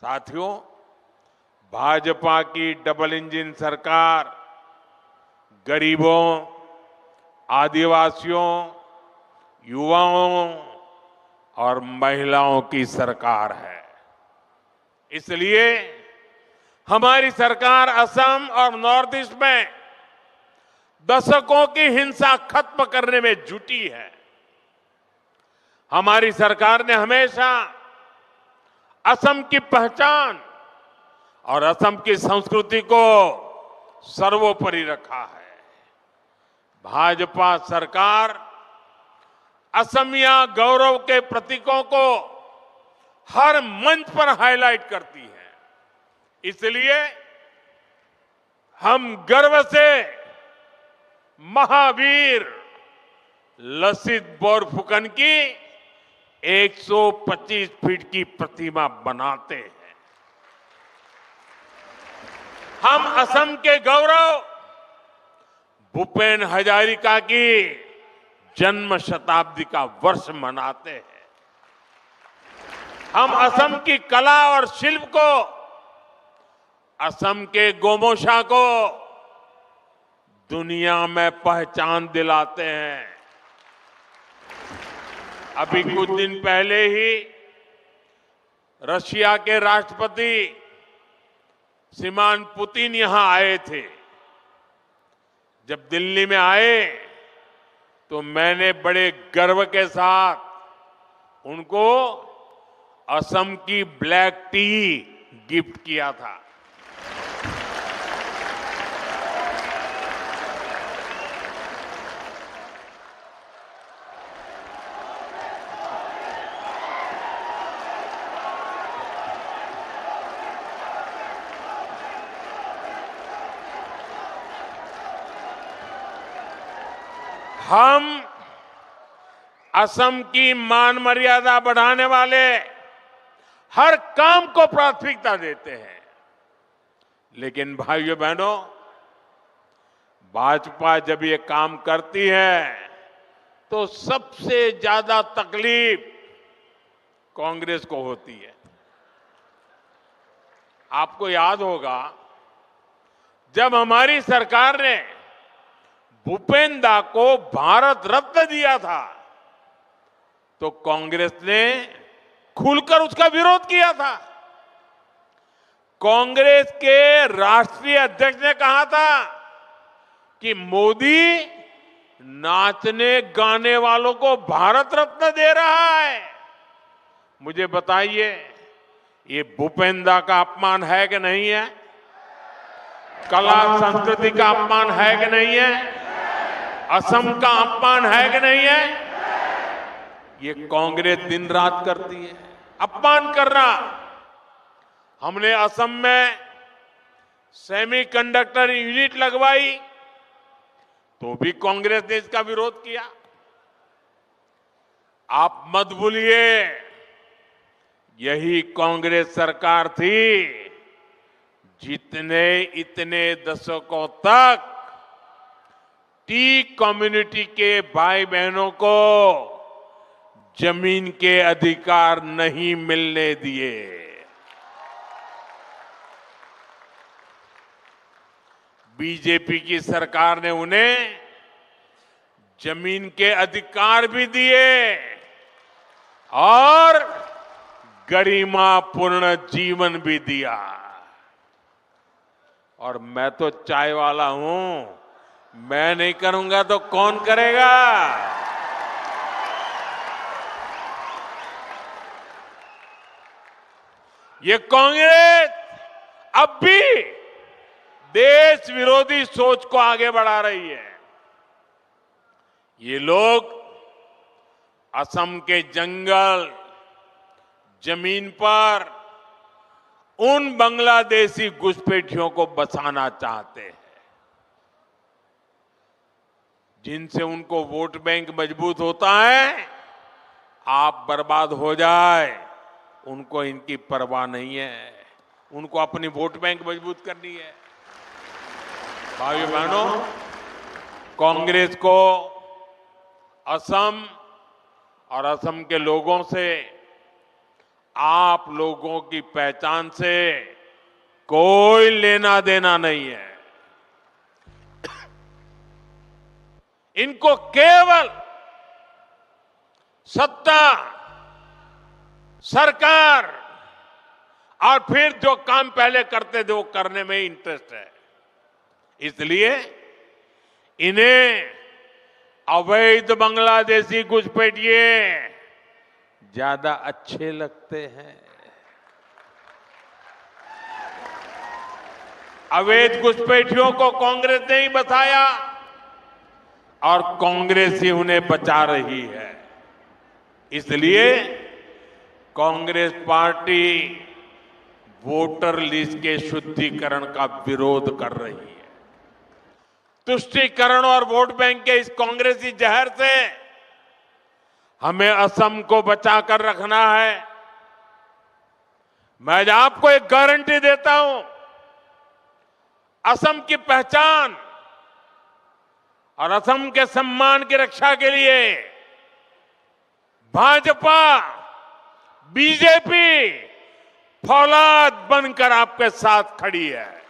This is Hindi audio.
साथियों, भाजपा की डबल इंजन सरकार गरीबों, आदिवासियों, युवाओं और महिलाओं की सरकार है। इसलिए हमारी सरकार असम और नॉर्थ ईस्ट में दशकों की हिंसा खत्म करने में जुटी है। हमारी सरकार ने हमेशा असम की पहचान और असम की संस्कृति को सर्वोपरि रखा है। भाजपा सरकार असमिया गौरव के प्रतीकों को हर मंच पर हाईलाइट करती है। इसलिए हम गर्व से महावीर लसित बोरफुकन की 125 फीट की प्रतिमा बनाते हैं। हम असम के गौरव भूपेन हजारिका की जन्म शताब्दी का वर्ष मनाते हैं। हम असम की कला और शिल्प को, असम के गोमोशा को दुनिया में पहचान दिलाते हैं। अभी कुछ दिन पहले ही रशिया के राष्ट्रपति श्रीमान पुतिन यहां आए थे। जब दिल्ली में आए तो मैंने बड़े गर्व के साथ उनको असम की ब्लैक टी गिफ्ट किया था। हम असम की मान मर्यादा बढ़ाने वाले हर काम को प्राथमिकता देते हैं। लेकिन भाइयों बहनों, भाजपा जब ये काम करती है तो सबसे ज्यादा तकलीफ कांग्रेस को होती है। आपको याद होगा, जब हमारी सरकार ने भूपेन दा को भारत रत्न दिया था तो कांग्रेस ने खुलकर उसका विरोध किया था। कांग्रेस के राष्ट्रीय अध्यक्ष ने कहा था कि मोदी नाचने गाने वालों को भारत रत्न दे रहा है। मुझे बताइए, ये भूपेन दा का अपमान है कि नहीं है? कला संस्कृति का अपमान है कि नहीं है? असम का अपमान है कि नहीं है? ये कांग्रेस दिन रात करती है अपमान करना। हमने असम में सेमीकंडक्टर यूनिट लगवाई तो भी कांग्रेस ने इसका विरोध किया। आप मत भूलिए, यही कांग्रेस सरकार थी जितने इतने दशकों तक टी कम्युनिटी के भाई बहनों को जमीन के अधिकार नहीं मिलने दिए। बीजेपी की सरकार ने उन्हें जमीन के अधिकार भी दिए और गरिमापूर्ण जीवन भी दिया। और मैं तो चाय वाला हूं, मैं नहीं करूंगा तो कौन करेगा? ये कांग्रेस अब भी देश विरोधी सोच को आगे बढ़ा रही है। ये लोग असम के जंगल, जमीन पर उन बांग्लादेशी घुसपैठियों को बसाना चाहते हैं जिनसे उनको वोट बैंक मजबूत होता है। आप बर्बाद हो जाए, उनको इनकी परवाह नहीं है। उनको अपनी वोट बैंक मजबूत करनी है। भाइयों बहनों, कांग्रेस को असम और असम के लोगों से आप लोगों की पहचान से कोई लेना देना नहीं है। इनको केवल सत्ता, सरकार और फिर जो काम पहले करते थे वो करने में इंटरेस्ट है। इसलिए इन्हें अवैध बांग्लादेशी घुसपैठिए ज्यादा अच्छे लगते हैं। अवैध घुसपैठियों को कांग्रेस ने ही बचाया और कांग्रेस ही उन्हें बचा रही है। इसलिए कांग्रेस पार्टी वोटर लिस्ट के शुद्धिकरण का विरोध कर रही है। तुष्टीकरण और वोट बैंक के इस कांग्रेसी जहर से हमें असम को बचाकर रखना है। मैं आपको एक गारंटी देता हूं, असम की पहचान और असम के सम्मान की रक्षा के लिए भाजपा, बीजेपी फौलाद बनकर आपके साथ खड़ी है।